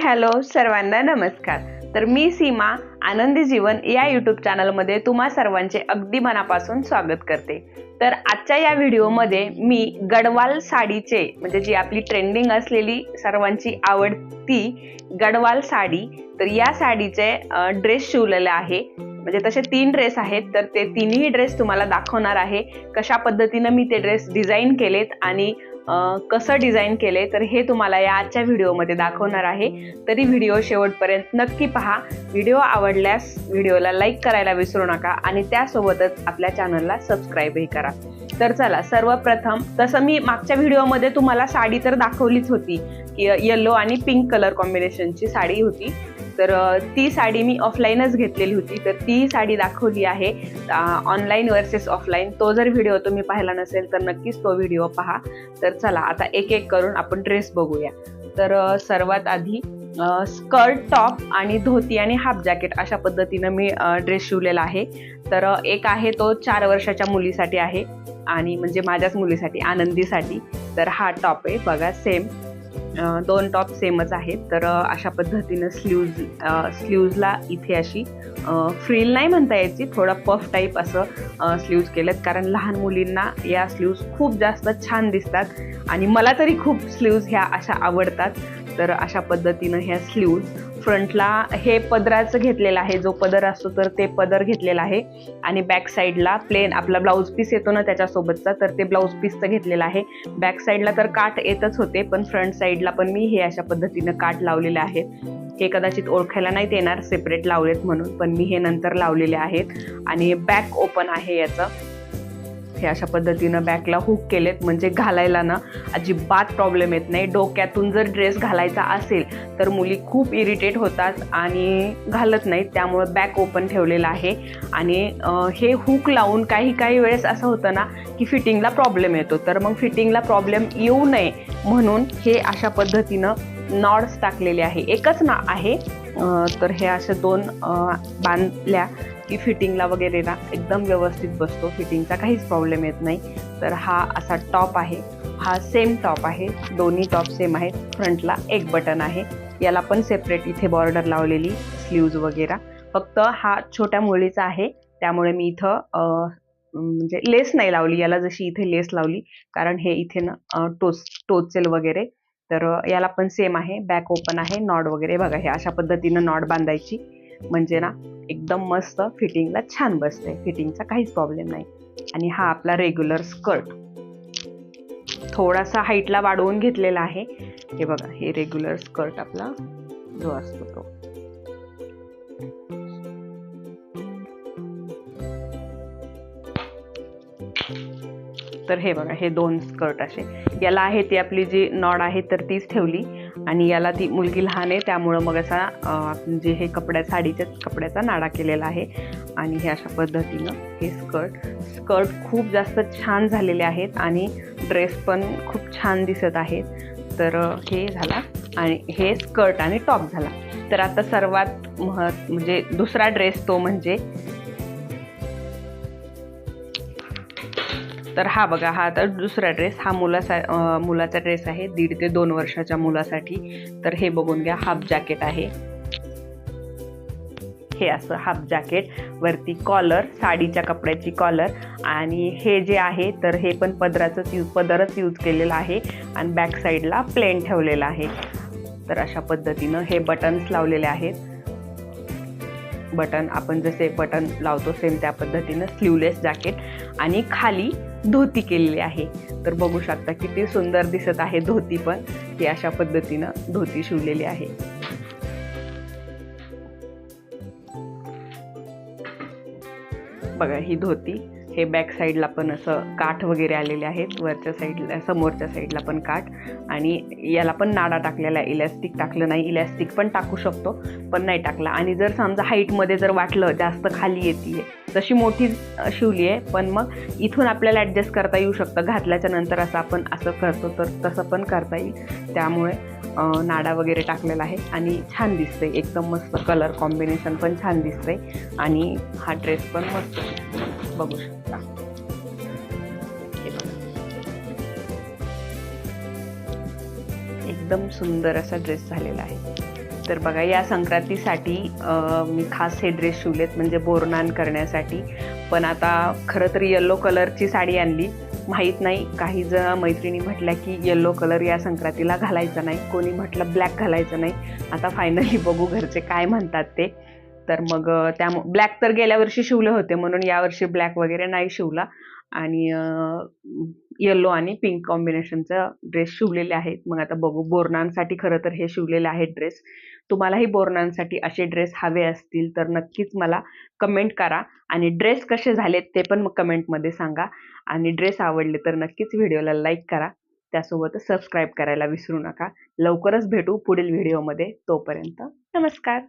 Hello सर्वांना नमस्कार। तर मी सीमा आनंदी जीवन या यूट्यूब चॅनलमध्ये तुम्हा सर्वांचे अगदी मनापासून स्वागत करते। तर आजच्या या व्हिडिओमध्ये मी गडवाल साडीचे म्हणजे जी आपली ट्रेंडिंग असलेली सर्वांची आवडती गडवाल साडी, तर या साडीचे ड्रेस शिवलेले आहे। म्हणजे तसे 3 ड्रेस आहेत, तर ते तिन्ही ड्रेस तुम्हाला दाखवणार आहे। कशा पद्धतीने मी ते ड्रेस डिझाइन केलेत आणि कसं डिझाइन केले तर हे तुम्हाला या आजच्या व्हिडिओमध्ये दाखवणार आहे। तरी व्हिडिओ शेवटपर्यंत नक्की पहा। व्हिडिओ आवडल्यास व्हिडिओला लाईक करायला विसरू नका आणि त्यासोबतच आपल्या चॅनलला सबस्क्राईबही करा। तर चला, सर्वप्रथम तसं मी मागच्या व्हिडिओमध्ये तुम्हाला साडी तर दाखवलीच होती की येलो आणि पिंक कलर कॉम्बिनेशनची साडी होती। तर ती साडी मी ऑफलाईनच घेतलेली होती, तर ती साडी दाखवली आहे ऑनलाईन वर्सेस ऑफलाईन। तो जर व्हिडिओ तुम्ही पाहिला नसेल तर नक्कीच तो व्हिडिओ पहा। तर चला आता एक एक करून आपण ड्रेस बघूया। तर सर्वात आधी स्कर्ट, टॉप आणि धोती आणि हाफ जॅकेट अशा पद्धतीनं मी ड्रेस शिवलेला आहे। तर एक आहे तो 4 वर्षाच्या मुलीसाठी आहे आणि म्हणजे माझ्याच मुलीसाठी, आनंदीसाठी। तर हा टॉप आहे बघा, सेम 2 टॉप सेमच आहेत। तर अशा पद्धतीनं स्लीव्जला इथे अशी फ्रिल नाही म्हणता यायची, थोडा पफ टाईप असं स्लीव्ज केलेत, कारण लहान मुलींना या स्लीव्ज खूप जास्त छान दिसतात आणि मला तरी खूप स्लीव्ज ह्या अशा आवडतात। तर अशा पद्धतीनं ह्या स्लीव्ज फ्रंटला हे पदराचं घेतलेलं आहे, जो पदर असतो तर ते पदर घेतलेला आहे आणि बॅक साईडला प्लेन आपला ब्लाऊज पीस येतो ना त्याच्यासोबतचा, तर ते ब्लाऊज पीसचं घेतलेलं आहे। बॅक साईडला तर काठ येतच होते, पण फ्रंट साईडला पण मी हे अशा पद्धतीनं काठ लावलेले आहेत। हे कदाचित ओळखायला नाहीत येणार सेपरेट लावलेत म्हणून, पण मी हे नंतर लावलेले आहेत। आणि बॅक ओपन आहे याचं, हे अशा पद्धतीनं बॅकला हुक केलेत, म्हणजे घालायला ना अजिबात प्रॉब्लेम येत नाही। डोक्यातून जर ड्रेस घालायचा असेल तर मुली खूप इरिटेट होतात आणि घालत नाहीत, त्यामुळे बॅक ओपन ठेवलेलं आहे। आणि हे हुक लावून काही वेळेस असं होतं ना की फिटिंगला प्रॉब्लेम येतो, तर मग फिटिंगला प्रॉब्लेम येऊ नये म्हणून हे अशा पद्धतीनं नॉड्स टाकलेले आहे, एकच ना आहे। तर हे असे 2 बांधल्या की फिटिंगला वगैरे ना एकदम व्यवस्थित बसतो, फिटिंगचा काहीच प्रॉब्लेम येत नाही। तर हा असा टॉप आहे, हा सेम टॉप आहे, दोन्ही टॉप सेम आहेत। फ्रंटला एक बटन आहे, याला पण सेपरेट इथे बॉर्डर लावलेली, स्लीव्ज वगैरे। फक्त हा छोट्या मुलीचा आहे, त्यामुळे मी इथं म्हणजे लेस नाही लावली याला, जशी इथे लेस लावली, कारण हे इथे ना टोचेल वगैरे। तर याला पण सेम आहे, बॅक ओपन आहे, नॉड वगैरे बघा, हे अशा पद्धतीनं नॉड बांधायची, म्हणजे ना एकदम मस्त फिटिंगला छान बसते, फिटिंगचा काहीच प्रॉब्लेम नाही। आणि हा आपला रेग्युलर स्कर्ट, थोडासा हाईटला वाढवून घेतलेला आहे, हे बघा, हे रेग्युलर स्कर्ट आपला जो असतो तो। तर हे बघा, हे 2 स्कर्ट असे, याला आहे ती आपली जी नॉड आहे तर तीच ठेवली आणि याला ती मुलगी लहान आहे त्यामुळं मग असा जे हे साडीच्या कपड्याचा नाडा केलेला आहे। आणि हे अशा पद्धतीनं हे स्कर्ट खूप जास्त छान झालेले आहेत आणि ड्रेस पण खूप छान दिसत आहेत। तर हे झाला आणि हे स्कर्ट आणि टॉप झाला। तर आता सर्वात म्हणजे दुसरा ड्रेस तो म्हणजे, तर हा बघा, हा आता दुसरा ड्रेस, हा मुलाचा ड्रेस आहे, 1.5 ते 2 वर्षाच्या मुलासाठी। तर हे बघून घ्या, हाफ जॅकेट आहे, हे असं हाफ जॅकेट, वरती कॉलर, साडीच्या कपड्याची कॉलर, आणि हे जे आहे तर हे पण पदरच यूज केलेला आहे आणि बॅक साईडला प्लेन ठेवलेला आहे। तर अशा पद्धतीनं हे बटन्स लावलेले आहेत, बटन आपण जसे बटन लावतो सेम त्या पद्धतीनं स्लीवलेस जॅकेट, आणि खाली धोती केलेली आहे। तर बघू शकता किती सुंदर दिसत आहे धोती पण, ही अशा पद्धतीनं धोती शिवलेली आहे। बघा ही धोती, हे बॅक साईडला पण असं काठ वगैरे आलेले आहेत, वरच्या साईडला समोरच्या साईडला पण काठ, आणि याला पण नाडा टाकलेला आहे, इलॅस्टिक टाकलं नाही, इलॅस्टिक पण टाकू शकतो पण नाही टाकला। आणि जर समजा हाईटमध्ये जर वाटलं जास्त खाली येते, तशी मोठी शिवली आहे, पण मग इथून आपल्याला ॲडजस्ट करता येऊ शकतं, घातल्याच्या नंतर असं आपण असं करतो तर तसं पण करता येईल। त्यामुळे नाडा वगैरे टाकलेला आहे आणि छान दिसतंय, एकदम मस्त कलर कॉम्बिनेशन पण छान दिसतंय आणि हा ड्रेस पण मस्त बघू शकता। एकदम सुंदर असा ड्रेस झालेला आहे। तर बघा, या संक्रांतीसाठी मी खास हे ड्रेस शिवलेत, म्हणजे बोरनान करण्यासाठी। पण आता खरं तर येलो कलरची साडी आणली, माहीत नाही, काही जण मैत्रिणी म्हटल्या की येलो कलर या संक्रांतीला घालायचा नाही, कोणी म्हटलं ब्लॅक घालायचं नाही। आता फायनली बघू घरचे काय म्हणतात ते। तर मग ब्लॅक तर गेल्या वर्षी शिवले होते, म्हणून यावर्षी ब्लॅक वगैरे नाही शिवला। आणि येलो आणि पिंक कॉम्बिनेशनचा ड्रेस शिवलेले आहेत। मग आता बघू, बोरनांसाठी खरं तर हे शिवलेले आहेत ड्रेस। तुम्हालाही बोरनांसाठी असे ड्रेस हवे असतील तर नक्कीच मला कमेंट करा, आणि ड्रेस कसे झालेत ते पण मग कमेंटमध्ये सांगा। आणि ड्रेस आवडले तर नक्कीच व्हिडिओला लाईक करा, त्यासोबतच सबस्क्राईब करायला विसरू नका। लवकरच भेटू पुढील व्हिडिओमध्ये, तोपर्यंत नमस्कार।